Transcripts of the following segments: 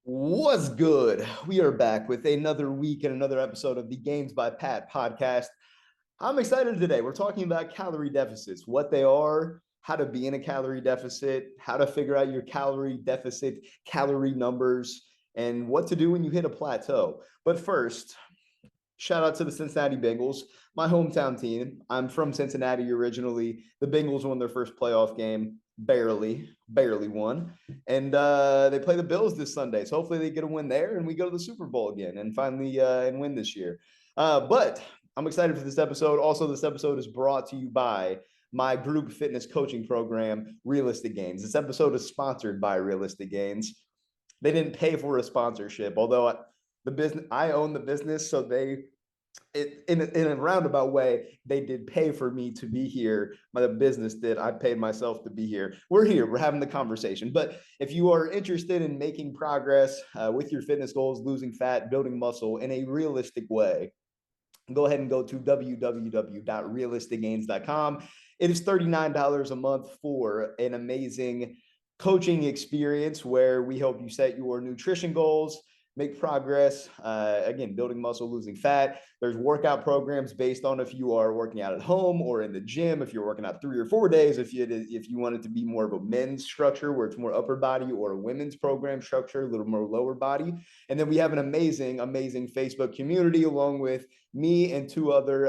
What's good? We are back with another week and another episode of the Games by Pat podcast. I'm excited today. We're talking about calorie deficits, what they are, how to be in a calorie deficit, how to figure out your calorie deficit, calorie numbers, and what to do when you hit a plateau. But first, shout out to the Cincinnati Bengals, my hometown team. I'm from Cincinnati originally. The Bengals won their first playoff game, barely won. And they play the Bills this Sunday. So hopefully they get a win there and we go to the Super Bowl again and finally and win this year. But I'm excited for this episode. Also, this episode is brought to you by my group fitness coaching program, Realistic Gains. This episode is sponsored by Realistic Gains. They didn't pay for a sponsorship, although the business I own the business, so in a roundabout way, they did pay for me to be here. My business did. I paid myself to be here. We're here. We're having the conversation. But if you are interested in making progress with your fitness goals, losing fat, building muscle in a realistic way, go ahead and go to www.realisticgains.com. It is $39 a month for an amazing coaching experience where we help you set your nutrition goals, make progress, again, building muscle, losing fat. There's workout programs based on if you are working out at home or in the gym, if you're working out 3 or 4 days, if you want it to be more of a men's structure where it's more upper body, or a women's program structure, a little more lower body. And then we have an amazing Facebook community along with me and two other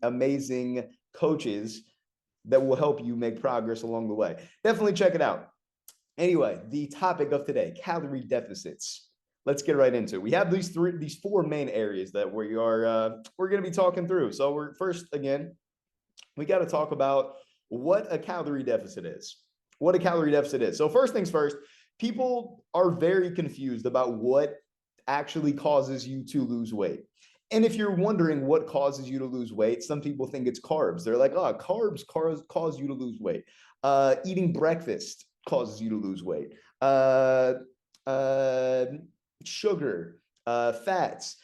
amazing coaches that will help you make progress along the way. Definitely check it out. Anyway, the topic of today, calorie deficits. Let's get right into it. We have these four main areas that we're going to be talking through. So we're first, again, we got to talk about what a calorie deficit is. What a calorie deficit is. So first things first, people are very confused about what actually causes you to lose weight. And if you're wondering what causes you to lose weight, some people think it's carbs. They're like, oh, carbs cause you to lose weight. Eating breakfast causes you to lose weight. Sugar, fats,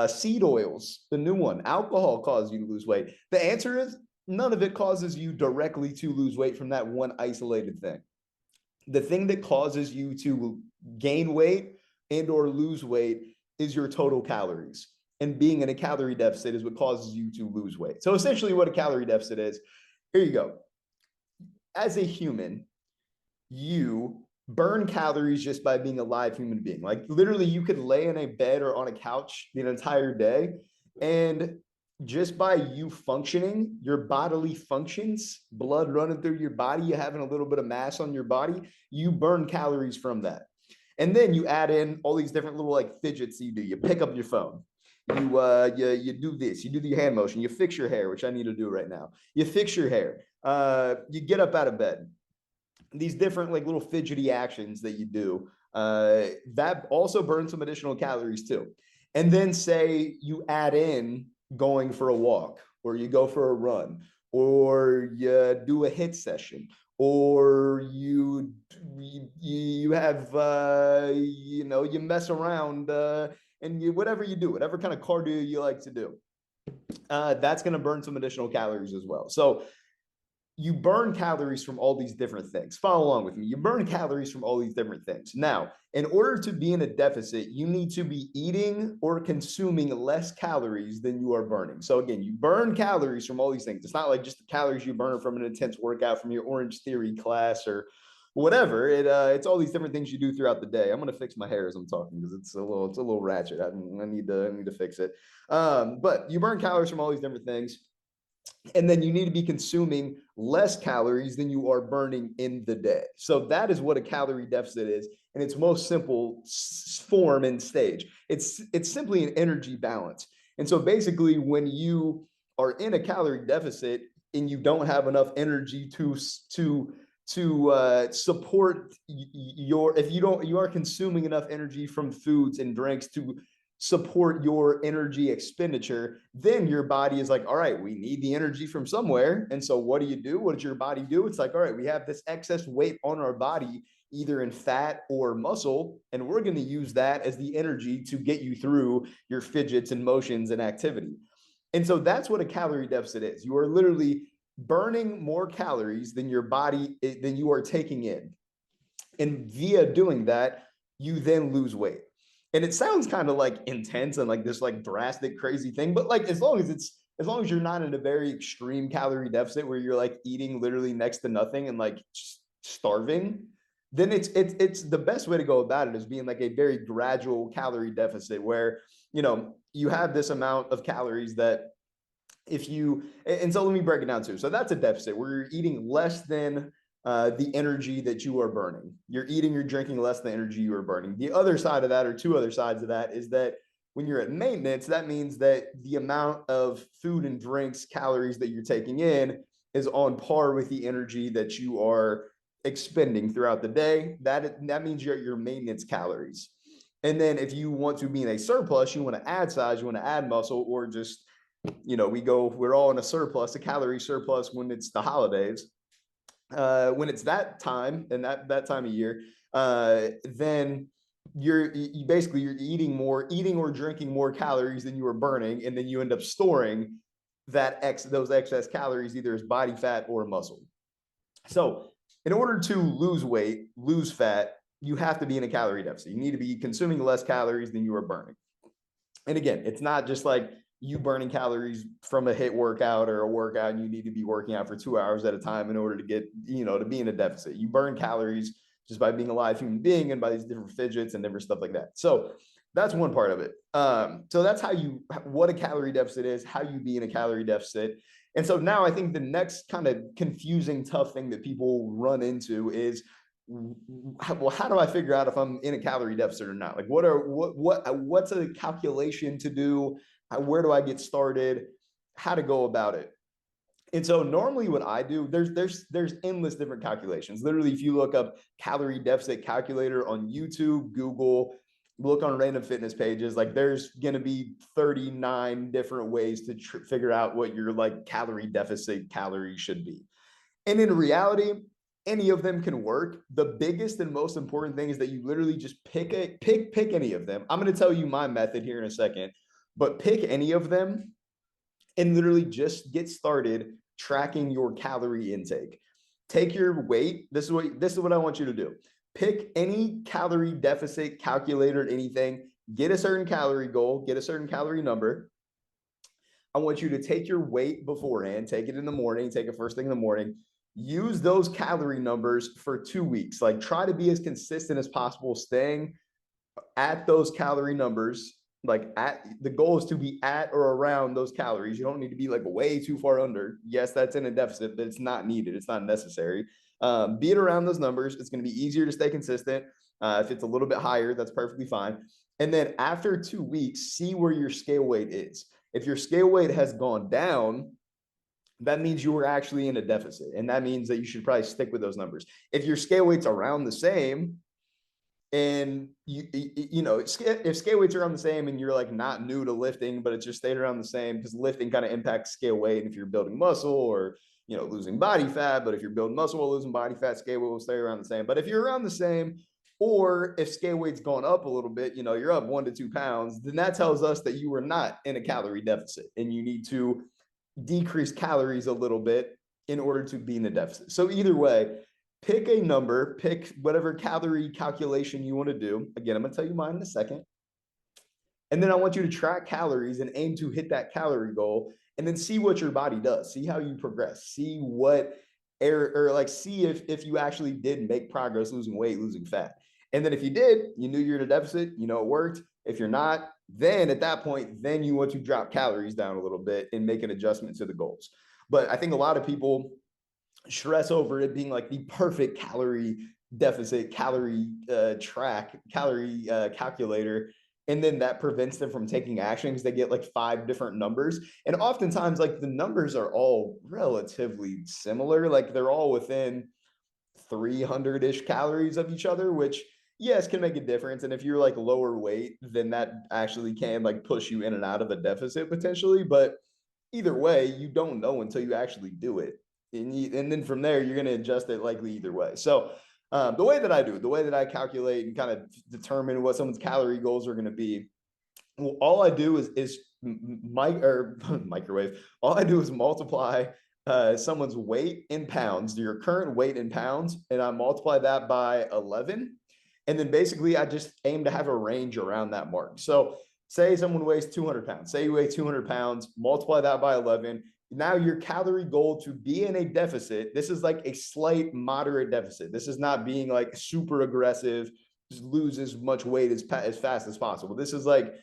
seed oils, the new one, alcohol causes you to lose weight. The answer is none of it causes you directly to lose weight from that one isolated thing. The thing that causes you to gain weight and or lose weight is your total calories. And being in a calorie deficit is what causes you to lose weight. So essentially what a calorie deficit is, here you go. As a human, you burn calories just by being a live human being. Like literally you could lay in a bed or on a couch the entire day, and just by you functioning, your bodily functions, blood running through your body, you having a little bit of mass on your body, you burn calories from that. And then you add in all these different little like fidgets you do. You pick up your phone. You do this, you do the hand motion, you fix your hair, which I need to do right now. You fix your hair. You get up out of bed. These different like little fidgety actions that you do, that also burns some additional calories too. And then say you add in going for a walk, or you go for a run, or you do a HIIT session, or you have you mess around, and you whatever you do, whatever kind of cardio you like to do, that's going to burn some additional calories as well. So you burn calories from all these different things. Follow along with me. You burn calories from all these different things. Now, in order to be in a deficit, you need to be eating or consuming less calories than you are burning. So again, you burn calories from all these things. It's not like just the calories you burn from an intense workout from your Orange Theory class or whatever. It's all these different things you do throughout the day. I'm gonna fix my hair as I'm talking because it's a little ratchet. I need to fix it. But you burn calories from all these different things. And then you need to be consuming less calories than you are burning in the day. So that is what a calorie deficit is in its most simple form and stage. It's simply an energy balance. And so basically when you are in a calorie deficit and you don't have enough energy to support if you are consuming enough energy from foods and drinks to support your energy expenditure, then your body is like, all right, we need the energy from somewhere. And so what do? What does your body do? It's like, all right, we have this excess weight on our body, either in fat or muscle, and we're going to use that as the energy to get you through your fidgets and motions and activity. And so that's what a calorie deficit is. You are literally burning more calories than your body, than you are taking in. And via doing that, you then lose weight. And it sounds kind of like intense and like this like drastic crazy thing, but like as long as you're not in a very extreme calorie deficit where you're like eating literally next to nothing and like starving, then it's the best way to go about it is being like a very gradual calorie deficit where you have this amount of calories that if you and so let me break it down too. So that's a deficit where you're eating less than the energy that you are burning. You're drinking less than the energy you are burning. The other side of that, or two other sides of that, is that when you're at maintenance, that means that the amount of food and drinks, calories that you're taking in is on par with the energy that you are expending throughout the day. That means you're at your maintenance calories. And then if you want to be in a surplus, you want to add size, you want to add muscle, or just we're all in a calorie surplus when it's the holidays. When it's that time and that time of year, then you're eating or drinking more calories than you are burning, and then you end up storing those excess calories either as body fat or muscle. So in order to lose weight, lose fat, you have to be in a calorie deficit. You need to be consuming less calories than you are burning. And again, it's not just like you burning calories from a HIIT workout or a workout and you need to be working out for 2 hours at a time in order to get, to be in a deficit. You burn calories just by being a live human being and by these different fidgets and different stuff like that. So that's one part of it. So that's what a calorie deficit is, how you be in a calorie deficit. And so now I think the next kind of confusing, tough thing that people run into is, well, how do I figure out if I'm in a calorie deficit or not? Like, what's a calculation to do? Where do I get started? How to go about it? And so normally what I do, there's endless different calculations. Literally, if you look up calorie deficit calculator on YouTube, Google, look on random fitness pages, like there's going to be 39 different ways to figure out what your like calorie deficit calories should be. And in reality, any of them can work. The biggest and most important thing is that you literally just pick any of them. I'm going to tell you my method here in a second, but pick any of them and literally just get started tracking your calorie intake. Take your weight. This is what I want you to do. Pick any calorie deficit calculator, anything, get a certain calorie goal, get a certain calorie number. I want you to take your weight beforehand, take it in the morning, take it first thing in the morning, use those calorie numbers for 2 weeks. Like try to be as consistent as possible, staying at those calorie numbers. Like the goal is to be at or around those calories. You don't need to be like way too far under. Yes, that's in a deficit, but it's not needed. It's not necessary. Be it around those numbers. It's going to be easier to stay consistent. If it's a little bit higher, that's perfectly fine. And then after 2 weeks, see where your scale weight is. If your scale weight has gone down, that means you were actually in a deficit. And that means that you should probably stick with those numbers. If your scale weight's around the same, and if scale weights are around the same and you're like not new to lifting, but it's just stayed around the same, because lifting kind of impacts scale weight. And if you're building muscle or losing body fat, but if you're building muscle or losing body fat, scale weight will stay around the same. But if you're around the same, or if scale weight's gone up a little bit, you're up 1 to 2 pounds, then that tells us that you are not in a calorie deficit and you need to decrease calories a little bit in order to be in a deficit. So either way, pick a number, pick whatever calorie calculation you want to do. Again, I'm going to tell you mine in a second. And then I want you to track calories and aim to hit that calorie goal, and then see what your body does. See how you progress. See what see if you actually did make progress losing weight, losing fat. And then if you did, you knew you're in a deficit, it worked. If you're not, then at that point, then you want to drop calories down a little bit and make an adjustment to the goals. But I think a lot of people stress over it being like the perfect calorie deficit, calorie calculator. And then that prevents them from taking action because they get like 5 different numbers. And oftentimes, like the numbers are all relatively similar. Like they're all within 300-ish calories of each other, which yes, can make a difference. And if you're like lower weight, then that actually can like push you in and out of a deficit potentially. But either way, you don't know until you actually do it. And then from there, you're going to adjust it likely either way. So the way that I calculate and kind of determine what someone's calorie goals are going to be, well, all I do is microwave. All I do is multiply someone's weight in pounds, your current weight in pounds, and I multiply that by 11. And then basically I just aim to have a range around that mark. So say someone weighs 200 pounds, say you weigh 200 pounds, multiply that by 11. Now your calorie goal to be in a deficit, this is like a slight moderate deficit. This is not being like super aggressive, just lose as much weight as fast as possible. This is like,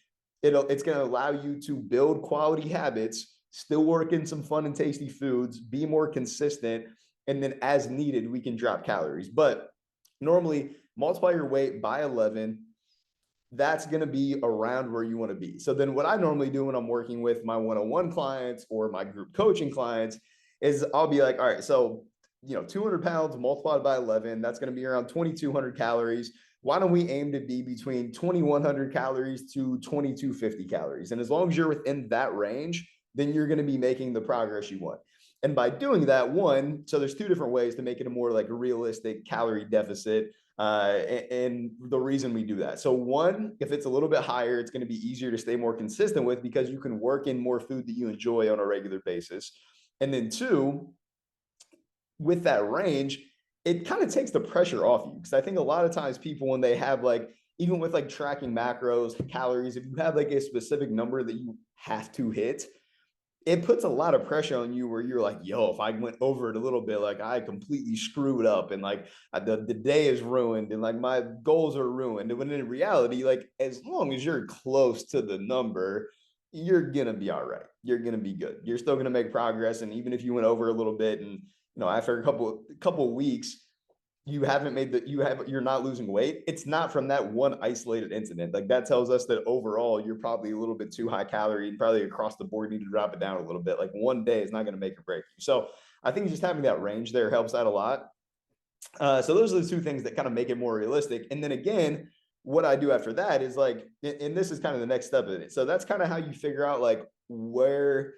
it's going to allow you to build quality habits, still work in some fun and tasty foods, be more consistent, and then as needed, we can drop calories. But normally multiply your weight by 11. That's going to be around where you want to be. So then what I normally do when I'm working with my one-on-one clients or my group coaching clients is I'll be like, all right, so 200 pounds multiplied by 11, that's going to be around 2,200 calories. Why don't we aim to be between 2,100 calories to 2,250 calories? And as long as you're within that range, then you're going to be making the progress you want. And by doing that, so there's two different ways to make it a more like realistic calorie deficit. And the reason we do that. So one, if it's a little bit higher, it's going to be easier to stay more consistent with because you can work in more food that you enjoy on a regular basis. And then two, with that range, it kind of takes the pressure off you. Because I think a lot of times people, when they have like, even with like tracking macros, calories, if you have like a specific number that you have to hit, it puts a lot of pressure on you where you're like, yo, if I went over it a little bit, like I completely screwed up and like the day is ruined and like my goals are ruined. And when in reality, like as long as you're close to the number, you're going to be all right. You're going to be good. You're still going to make progress. And even if you went over a little bit and, after a couple of weeks, you're not losing weight, it's not from that one isolated incident. Like that tells us that overall you're probably a little bit too high calorie and probably across the board need to drop it down a little bit. Like one day is not going to make or break you. So I think just having that range there helps out a lot. So those are the two things that kind of make it more realistic. And then again, what I do after that is like, and this is kind of the next step of it. So that's kind of how you figure out like where,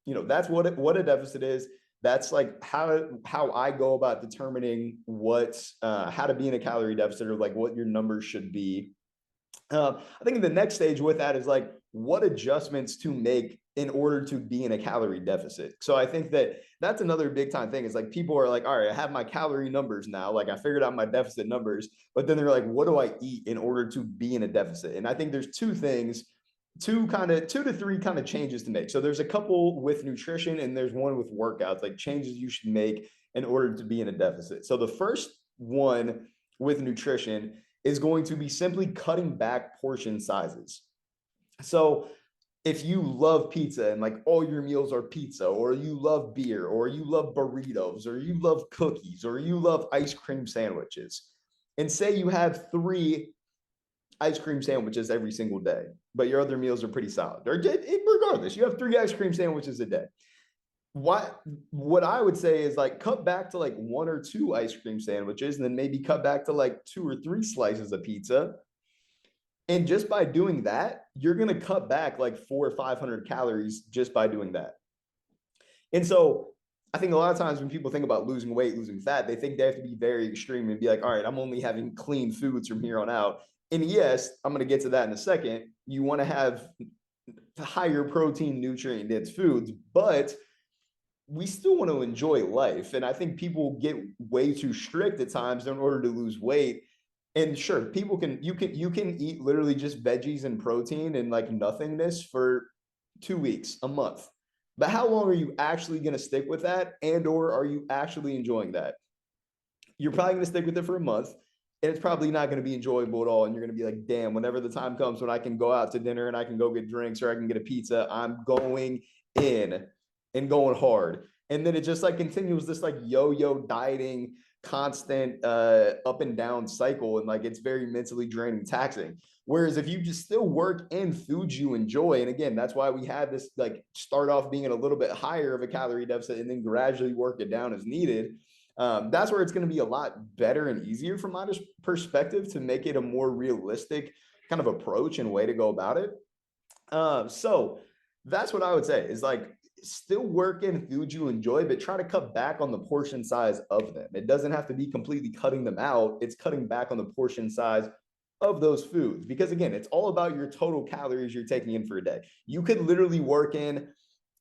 that's what a deficit is. That's like how I go about determining how to be in a calorie deficit or like what your numbers should be. I think the next stage with that is like what adjustments to make in order to be in a calorie deficit. So I think that's another big time thing is like people are like, all right, I have my calorie numbers now. Like I figured out my deficit numbers, but then they're like, what do I eat in order to be in a deficit? And I think there's two to three kind of changes to make. So there's a couple with nutrition and there's one with workouts, like changes you should make in order to be in a deficit. So the first one with nutrition is going to be simply cutting back portion sizes. So if you love pizza and like all your meals are pizza, or you love beer, or you love burritos, or you love cookies, or you love ice cream sandwiches, and say you have 3 ice cream sandwiches every single day, but your other meals are pretty solid. Or regardless, you have 3 ice cream sandwiches a day. What I would say is like cut back to like 1 or 2 ice cream sandwiches, and then maybe cut back to like 2 or 3 slices of pizza. And just by doing that, you're going to cut back like 400 or 500 calories just by doing that. And so I think a lot of times when people think about losing weight, losing fat, they think they have to be very extreme and be like, all right, I'm only having clean foods from here on out. And yes, I'm going to get to that in a second. You want to have higher protein, nutrient dense foods, but we still want to enjoy life. And I think people get way too strict at times in order to lose weight. And sure, you can eat literally just veggies and protein and like nothingness for 2 weeks, a month. But how long are you actually going to stick with that? And or are you actually enjoying that? You're probably going to stick with it for a month. And it's probably not going to be enjoyable at all. And you're going to be like, damn, whenever the time comes when I can go out to dinner and I can go get drinks or I can get a pizza, I'm going in and going hard. And then it just like continues this like yo-yo dieting, constant up and down cycle. And like, it's very mentally draining, taxing. Whereas if you just still work in foods you enjoy, and again, that's why we have this like start off being at a little bit higher of a calorie deficit and then gradually work it down as needed. That's where it's going to be a lot better and easier from my perspective to make it a more realistic kind of approach and way to go about it. So that's what I would say is like still work in foods you enjoy, but try to cut back on the portion size of them. It doesn't have to be completely cutting them out. It's cutting back on the portion size of those foods, because again, it's all about your total calories you're taking in for a day. You could literally work in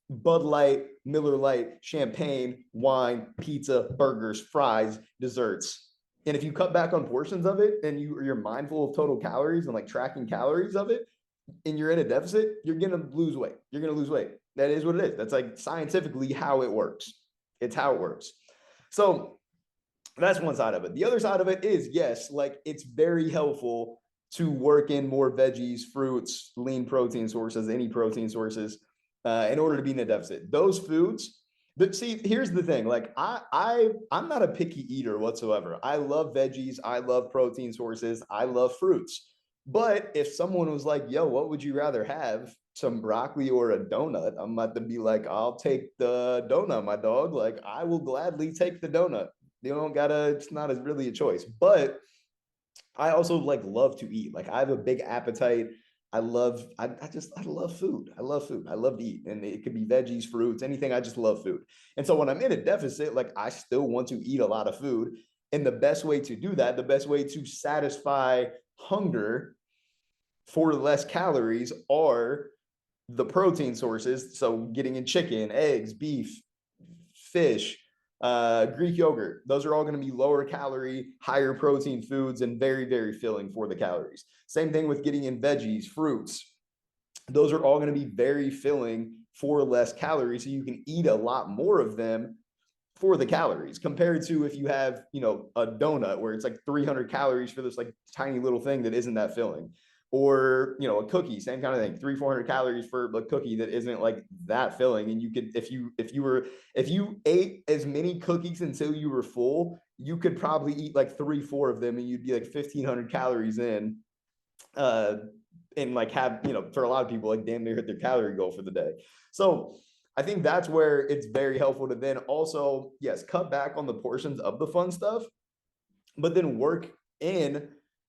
Bud Light, Miller Lite, champagne, wine, pizza, burgers, fries, desserts And if you cut back on portions of it and you're mindful of total calories and like tracking calories of it, and you're in a deficit, you're gonna lose weight. You're gonna lose weight. That is what it is. That's like scientifically how it works. It's how it works. So that's one side of it. The other side of it is, yes, like it's very helpful to work in more veggies, fruits, lean protein sources, any protein sources, in order to be in a deficit. Those foods. But see, here's the thing. Like I'm not a picky eater whatsoever. I love veggies. I love protein sources. I love fruits. But if someone was like, "Yo, what would you rather have? Some broccoli or a donut?" I'm about to be like, "I'll take the donut, my dog. Like I will gladly take the donut." You don't gotta, it's not as really a choice. But I also like love to eat. Like I have a big appetite. I love food. I love food. I love to eat. And it could be veggies, fruits, anything. I just love food. And so when I'm in a deficit, like I still want to eat a lot of food. And the best way to do that, the best way to satisfy hunger for less calories are the protein sources. So getting in chicken, eggs, beef, fish, Greek yogurt. Those are all going to be lower calorie, higher protein foods and very, very filling for the calories. Same thing with getting in veggies, fruits. Those are all going to be very filling for less calories. So you can eat a lot more of them for the calories compared to if you have, a donut where it's like 300 calories for this like tiny little thing that isn't that filling. Or, a cookie, same kind of thing, 300-400 calories for a cookie that isn't like that filling. And you could, if you ate as many cookies until you were full, you could probably eat like 3-4 of them and you'd be like 1,500 calories in. Uh, and like have, for a lot of people, like damn near hit their calorie goal for the day. So I think that's where it's very helpful to then also, yes, cut back on the portions of the fun stuff, but then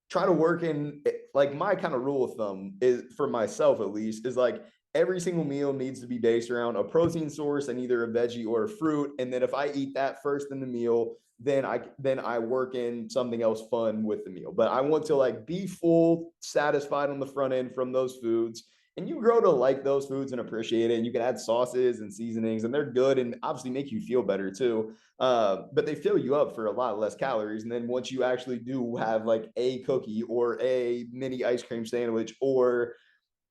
try to work in, like my kind of rule of thumb is, for myself at least, is like every single meal needs to be based around a protein source and either a veggie or a fruit. And then if I eat that first in the meal, then I work in something else fun with the meal. But I want to like be full, satisfied on the front end from those foods. And you grow to like those foods and appreciate it. And you can add sauces and seasonings, and they're good and obviously make you feel better too. But they fill you up for a lot less calories. And then once you actually do have like a cookie or a mini ice cream sandwich or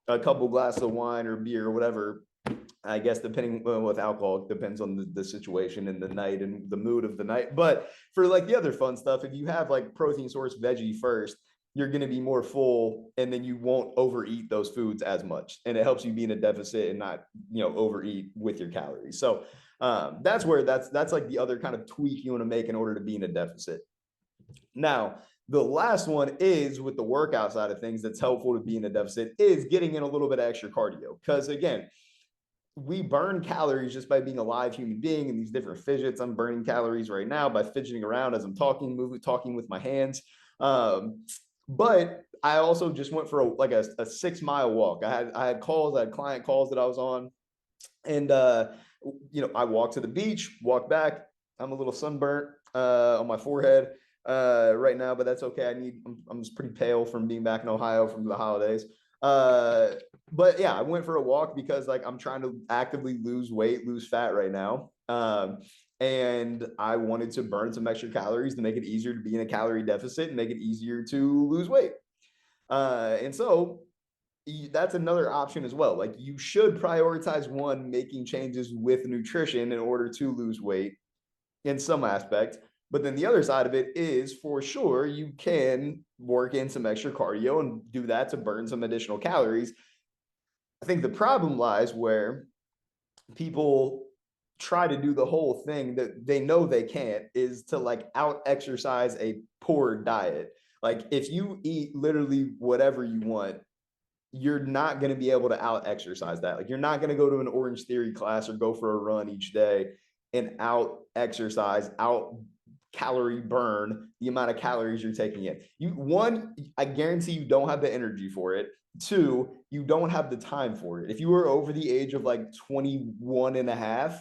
a couple glasses of wine or beer or whatever, I guess depending with alcohol, it depends on the situation and the night and the mood of the night. But for like the other fun stuff, if you have like protein source veggie first, you're going to be more full and then you won't overeat those foods as much. And it helps you be in a deficit and not, overeat with your calories. So that's where that's like the other kind of tweak you want to make in order to be in a deficit. Now, the last one is with the workout side of things that's helpful to be in a deficit is getting in a little bit of extra cardio. Because again, we burn calories just by being a live human being and these different fidgets. I'm burning calories right now by fidgeting around as I'm talking with my hands. But I also just went for a 6 mile walk. I had calls, I had client calls that I was on, and I walked to the beach, walked back. I'm a little sunburnt on my forehead right now, but that's okay. I'm just pretty pale from being back in Ohio from the holidays. But yeah, I went for a walk because like I'm trying to actively lose weight, lose fat right now. And I wanted to burn some extra calories to make it easier to be in a calorie deficit and make it easier to lose weight. And so that's another option as well. Like you should prioritize one, making changes with nutrition in order to lose weight in some aspect. But then the other side of it is for sure you can work in some extra cardio and do that to burn some additional calories. I think the problem lies where people try to do the whole thing that they know they can't, is to like out exercise a poor diet. Like if you eat literally whatever you want, you're not going to be able to out exercise that. Like you're not going to go to an Orange Theory class or go for a run each day and out exercise, out calorie burn the amount of calories you're taking in. I guarantee you don't have the energy for it. Two, you don't have the time for it. If you were over the age of like 21 and a half,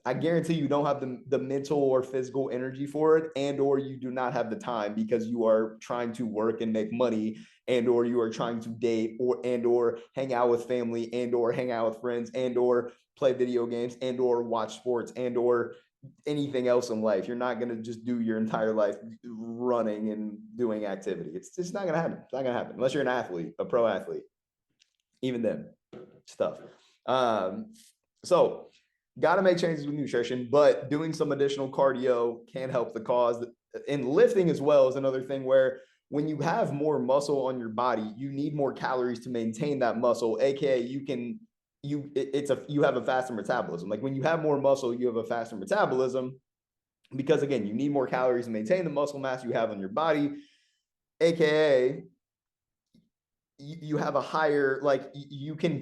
I guarantee you don't have the mental or physical energy for it, and or you do not have the time because you are trying to work and make money, and or you are trying to date or hang out with family and or hang out with friends and or play video games and or watch sports and or anything else in life. You're not going to just do your entire life running and doing activity. It's just not going to happen. It's not going to happen unless you're an athlete, a pro athlete. Even then, it's tough. So got to make changes with nutrition, but doing some additional cardio can help the cause. And lifting as well is another thing where when you have more muscle on your body, you need more calories to maintain that muscle, aka you have a faster metabolism. Like when you have more muscle, you have a faster metabolism because again, you need more calories to maintain the muscle mass you have on your body, aka you have a higher, like you can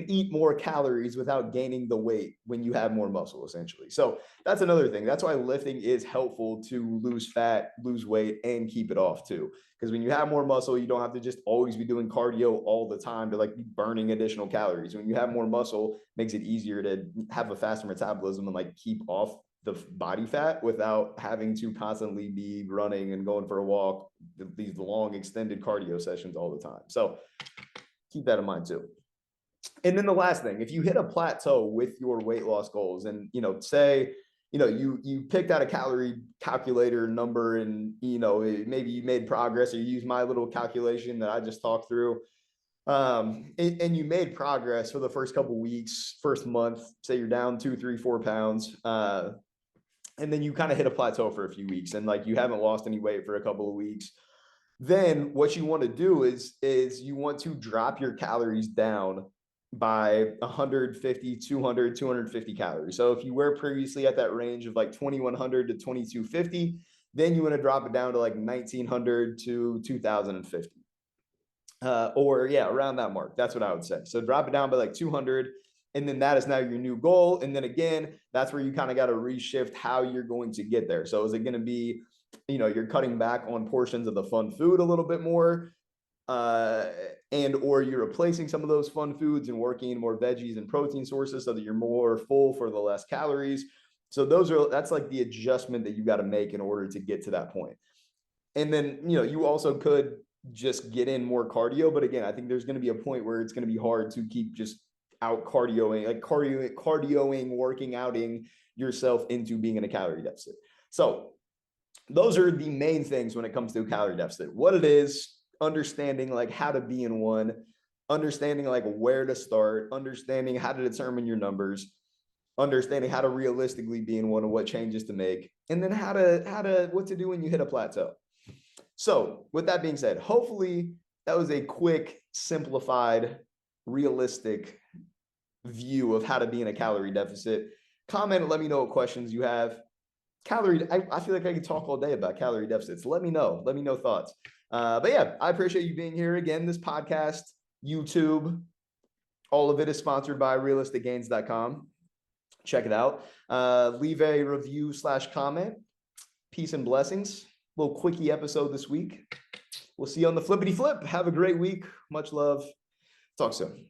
eat more calories without gaining the weight when you have more muscle, essentially. So that's another thing. That's why lifting is helpful to lose fat, lose weight, and keep it off too. Because when you have more muscle, you don't have to just always be doing cardio all the time to like be burning additional calories. When you have more muscle, it makes it easier to have a faster metabolism and like keep off the body fat without having to constantly be running and going for a walk, these long extended cardio sessions all the time. So keep that in mind too. And then the last thing, if you hit a plateau with your weight loss goals and, say, you picked out a calorie calculator number and, maybe you made progress or you use my little calculation that I just talked through. And you made progress for the first couple of weeks, first month, say you're down 2, 3, 4 pounds. And then you kind of hit a plateau for a few weeks and like you haven't lost any weight for a couple of weeks. Then what you want to do is you want to drop your calories down by 150, 200, 250 calories. So if you were previously at that range of like 2100 to 2250, then you want to drop it down to like 1900 to 2050. Around that mark. That's what I would say. So drop it down by like 200. And then that is now your new goal. And then again, that's where you kind of got to reshift how you're going to get there. So is it going to be, you're cutting back on portions of the fun food a little bit more, or you're replacing some of those fun foods and working more veggies and protein sources so that you're more full for the less calories. So that's like the adjustment that you got to make in order to get to that point. And then, you also could just get in more cardio. But again, I think there's going to be a point where it's going to be hard to keep just out cardioing, working outing yourself into being in a calorie deficit. So those are the main things when it comes to a calorie deficit, what it is, understanding like how to be in one, understanding like where to start, understanding how to determine your numbers, understanding how to realistically be in one and what changes to make, and then what to do when you hit a plateau. So with that being said, hopefully that was a quick, simplified, realistic view of how to be in a calorie deficit. Comment, let me know what questions you have. I feel like I could talk all day about calorie deficits. Let me know thoughts. But yeah, I appreciate you being here again. This podcast, YouTube, all of it is sponsored by realisticgains.com. Check it out. Leave a review / comment. Peace and blessings. Little quickie episode this week. We'll see you on the flippity flip. Have a great week. Much love. Talk soon.